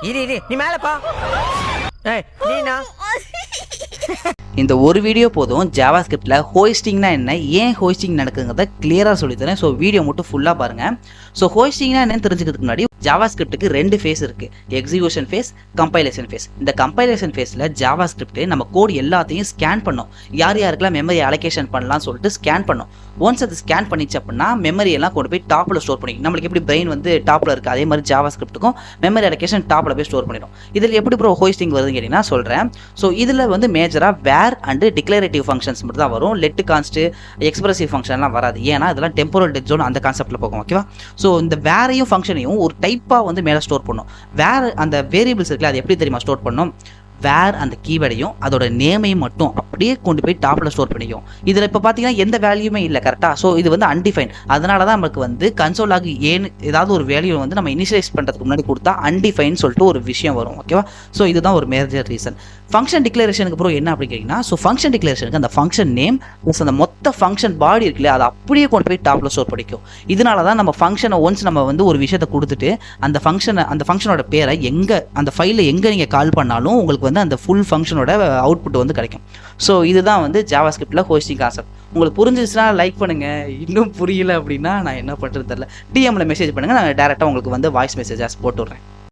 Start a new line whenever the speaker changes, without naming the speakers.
இரு நீ மேல பா. ஏய் நீனா
இந்த ஒரு வீடியோ போதும் ஜாவாஸ்கிரிப்டில் ஹோஸ்டிங்னா என்ன, ஏன் ஹோஸ்டிங் நடக்குங்கிறத கிளியராக சொல்லித்தரேன். ஸோ வீடியோ மட்டும் ஃபுல்லாக பாருங்கள். ஸோ ஹோஸ்டிங்னா என்னன்னு தெரிஞ்சுக்கிறதுக்கு முன்னாடி ஜாவாஸ்கிரிப்டுக்கு 2 ஃபேஸ் இருக்குது, எக்ஸிக்யூஷன் ஃபேஸ், கம்பைலேஷன் ஃபேஸ். இந்த கம்பைலேஷன் ஃபேஸில் ஜாவாஸ்கிரிப்ட் நம்ம கோட் எல்லாத்தையும் ஸ்கேன் பண்ணோம், யார் யாருக்கெல்லாம் மெமரி அலோகேஷன் பண்ணலாம்னு சொல்லிட்டு ஸ்கேன் பண்ணோம். ஒன்ஸ் அது ஸ்கேன் பண்ணிச்சு அப்படின்னா மெமரி எல்லாம் கொண்டு போய் டாப்பில் ஸ்டோர் பண்ணிக்கும். நம்மளுக்கு எப்படி பிரெயின் வந்து டாப்பில் இருக்குது, அதே மாதிரி ஜாவாஸ்கிரிப்ட்டுக்கும் மெமரி அலோகேஷன் டாப்பில் போய் ஸ்டோர் பண்ணிடும். இதில் எப்படி ப்ரோ ஹோஸ்டிங் வருதுன்னு கேட்டிங்கன்னா சொல்கிறேன். ஸோ இதில் வந்து மேஜராக வேர் அண்டு டிக்ளரேட்டிவ் ஃபங்க்ஷன்ஸ் மட்டும் தான் வரும். லெட் கான்ஸ்ட் எக்ஸ்பிரசிவ் ஃபங்க்ஷன்லாம் வராது. ஏன்னா இதெல்லாம் டெம்போரல் டெட் ஜோன் அந்த கான்செப்ட்டில் போகும். ஓகேவா? ஸோ இந்த வேரையும் ஃபங்க்ஷனையும் ஒரு டைப்பாக வந்து மேலே ஸ்டோர் பண்ணும். வேர் அந்த வேரியபிள்ஸ் இருக்குல்ல, அது எப்படி தெரியுமா ஸ்டோர் பண்ணும்? வேர் அந்த கீவேர்டையும் அதோட நேமையும் மட்டும் அப்படியே கொண்டு போய் டாப்பில் ஸ்டோர் பண்ணிக்கும். இதில் இப்போ பார்த்தீங்கன்னா எந்த வேல்யூமே இல்லை, கரெக்டாக? ஸோ இது வந்து அன்டிஃபைன். அதனால தான் நமக்கு வந்து கன்சோல் ஆகி ஏன்னு ஏதாவது ஒரு வேல்யூ வந்து நம்ம இனிஷியலைஸ் பண்ணுறதுக்கு முன்னாடி கொடுத்தா அன்டிஃபைன் சொல்லிட்டு ஒரு விஷயம் வரும். ஓகேவா? ஸோ இதுதான் ஒரு மேஜர் ரீசன். ஃபங்க்ஷன் டிக்ளரேஷனுக்கு அப்புறம் என்ன அப்படி கேட்டிங்கன்னா, ஸோ ஃபங்க்ஷன் டிக்ளரேஷனுக்கு அந்த ஃபங்க்ஷன் நேம் ப்ளஸ் அந்த மொத்த ஃபங்க்ஷன் பாடி இருக்குல்ல, அதை அப்படியே கொண்டு போய் டாப்பில் ஸ்டோர் பண்ணிக்கும். இதனால தான் நம்ம ஃபங்க்ஷனை ஒன்ஸ் நம்ம வந்து ஒரு விஷயத்தை கொடுத்துட்டு அந்த ஃபங்க்ஷனோட பேரை எங்கே அந்த ஃபைலில் எங்கே நீங்கள் கால் பண்ணாலும் உங்களுக்கு வந்து அந்த ஃபுல் ஃபங்க்ஷனோட அவுட்புட் வந்து கிடைக்கும். ஸோ இதுதான் வந்து ஜாவாஸ்கிரிப்டில் ஹோஸ்டிங் கான்செப்ட். உங்களுக்கு புரிஞ்சிச்சுன்னா லைக் பண்ணுங்கள், இன்னும் புரியல அப்படின்னா நான் என்ன பண்ணுறது தெரியல, டிஎம்ல மெசேஜ் பண்ணுங்கள், நான் டேரெக்டாக உங்களுக்கு வந்து வாய்ஸ் மெசேஜஸ் போட்டு விட்றேன்.